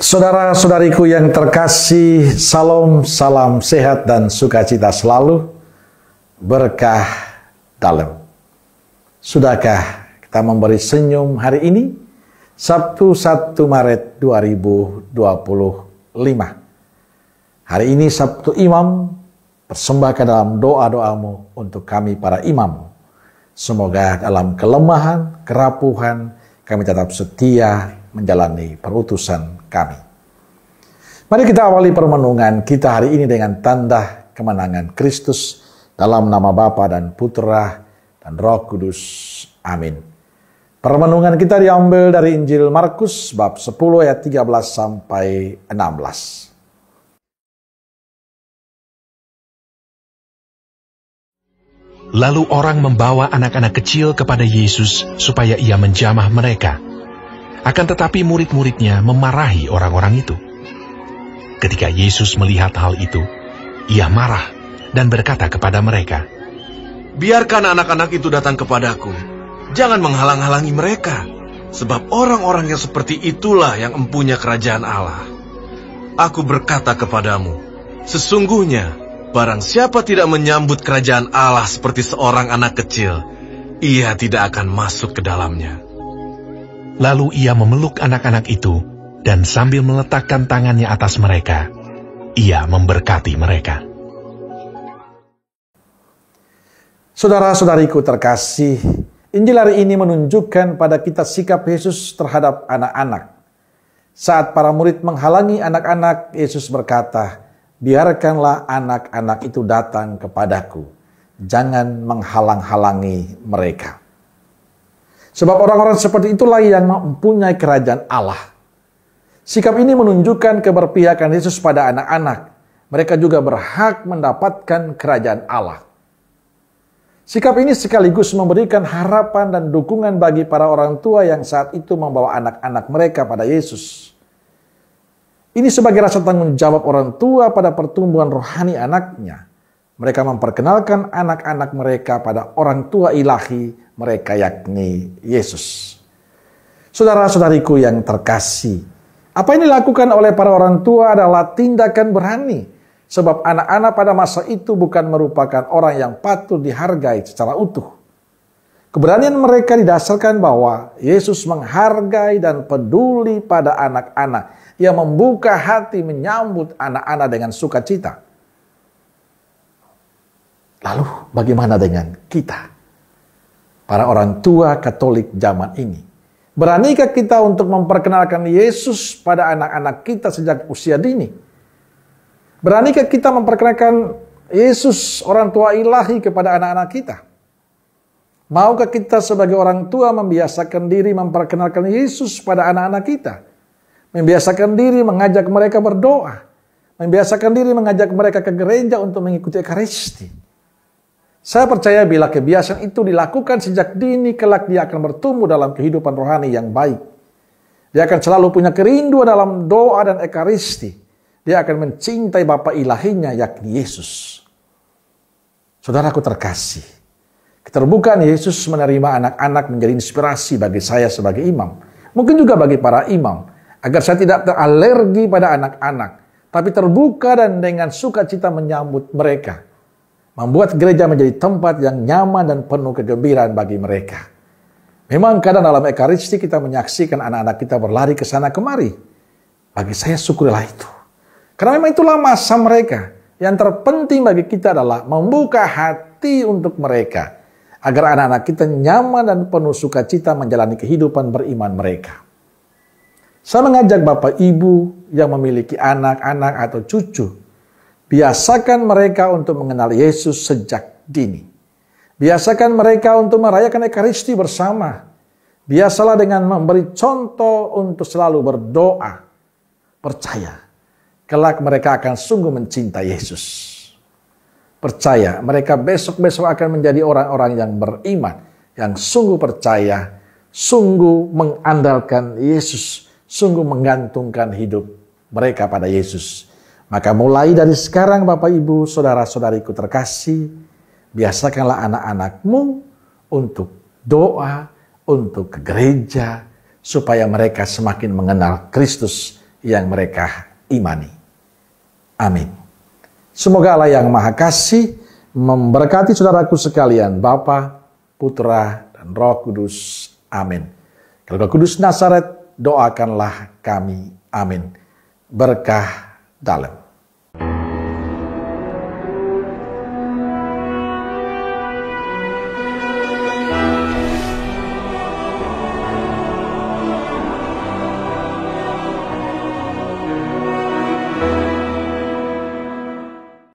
Saudara-saudariku yang terkasih, salam, salam sehat dan sukacita selalu, berkah dalam. Sudahkah kita memberi senyum hari ini, Sabtu 1 Maret 2025. Hari ini Sabtu Imam, persembahkan dalam doa-doamu untuk kami para imam. Semoga dalam kelemahan, kerapuhan, kami tetap setia menjalani perutusan kami. Mari kita awali permenungan kita hari ini dengan tanda kemenangan Kristus dalam nama Bapa dan Putra dan Roh Kudus. Amin. Permenungan kita diambil dari Injil Markus bab 10 ayat 13 sampai 16. Lalu orang membawa anak-anak kecil kepada Yesus supaya ia menjamah mereka. Akan tetapi murid-muridnya memarahi orang-orang itu. Ketika Yesus melihat hal itu, ia marah dan berkata kepada mereka, "Biarkan anak-anak itu datang kepadaku. Jangan menghalang-halangi mereka, sebab orang-orang yang seperti itulah yang empunya kerajaan Allah. Aku berkata kepadamu, sesungguhnya barang siapa tidak menyambut kerajaan Allah seperti seorang anak kecil, ia tidak akan masuk ke dalamnya." Lalu ia memeluk anak-anak itu, dan sambil meletakkan tangannya atas mereka, ia memberkati mereka. Saudara-saudariku terkasih, Injil hari ini menunjukkan pada kita sikap Yesus terhadap anak-anak. Saat para murid menghalangi anak-anak, Yesus berkata, "Biarkanlah anak-anak itu datang kepadaku. Jangan menghalang-halangi mereka." Sebab orang-orang seperti itulah yang mempunyai kerajaan Allah. Sikap ini menunjukkan keberpihakan Yesus pada anak-anak. Mereka juga berhak mendapatkan kerajaan Allah. Sikap ini sekaligus memberikan harapan dan dukungan bagi para orang tua yang saat itu membawa anak-anak mereka pada Yesus. Ini sebagai rasa tanggung jawab orang tua pada pertumbuhan rohani anaknya. Mereka memperkenalkan anak-anak mereka pada orang tua ilahi mereka, yakni Yesus. Saudara-saudariku yang terkasih, apa yang dilakukan oleh para orang tua adalah tindakan berani. Sebab anak-anak pada masa itu bukan merupakan orang yang patut dihargai secara utuh. Keberanian mereka didasarkan bahwa Yesus menghargai dan peduli pada anak-anak, yang membuka hati menyambut anak-anak dengan sukacita. Lalu bagaimana dengan kita, para orang tua Katolik zaman ini? Beranikah kita untuk memperkenalkan Yesus pada anak-anak kita sejak usia dini? Beranikah kita memperkenalkan Yesus, orang tua ilahi, kepada anak-anak kita? Maukah kita sebagai orang tua membiasakan diri memperkenalkan Yesus pada anak-anak kita? Membiasakan diri mengajak mereka berdoa. Membiasakan diri mengajak mereka ke gereja untuk mengikuti Ekaristi. Saya percaya bila kebiasaan itu dilakukan sejak dini, kelak dia akan bertumbuh dalam kehidupan rohani yang baik. Dia akan selalu punya kerinduan dalam doa dan Ekaristi. Dia akan mencintai Bapa ilahinya, yakni Yesus. Saudaraku terkasih, keterbukaan Yesus menerima anak-anak menjadi inspirasi bagi saya sebagai imam. Mungkin juga bagi para imam, agar saya tidak teralergi pada anak-anak, tapi terbuka dan dengan sukacita menyambut mereka. Membuat gereja menjadi tempat yang nyaman dan penuh kegembiraan bagi mereka. Memang kadang dalam Ekaristi kita menyaksikan anak-anak kita berlari ke sana kemari. Bagi saya syukurilah itu. Karena memang itulah masa mereka. Yang terpenting bagi kita adalah membuka hati untuk mereka, agar anak-anak kita nyaman dan penuh sukacita menjalani kehidupan beriman mereka. Saya mengajak Bapak Ibu yang memiliki anak-anak atau cucu, biasakan mereka untuk mengenal Yesus sejak dini. Biasakan mereka untuk merayakan Ekaristi bersama. Biasalah dengan memberi contoh untuk selalu berdoa. Percaya, kelak mereka akan sungguh mencintai Yesus. Percaya, mereka besok-besok akan menjadi orang-orang yang beriman, yang sungguh percaya, sungguh mengandalkan Yesus, sungguh menggantungkan hidup mereka pada Yesus. Maka mulai dari sekarang Bapak Ibu, saudara-saudariku terkasih, biasakanlah anak-anakmu untuk doa, untuk ke gereja, supaya mereka semakin mengenal Kristus yang mereka imani. Amin. Semoga Allah yang Maha Kasih memberkati saudaraku sekalian, Bapa, Putra, dan Roh Kudus. Amin. Kalau Roh Kudus Nazaret, doakanlah kami. Amin. Berkah dalam.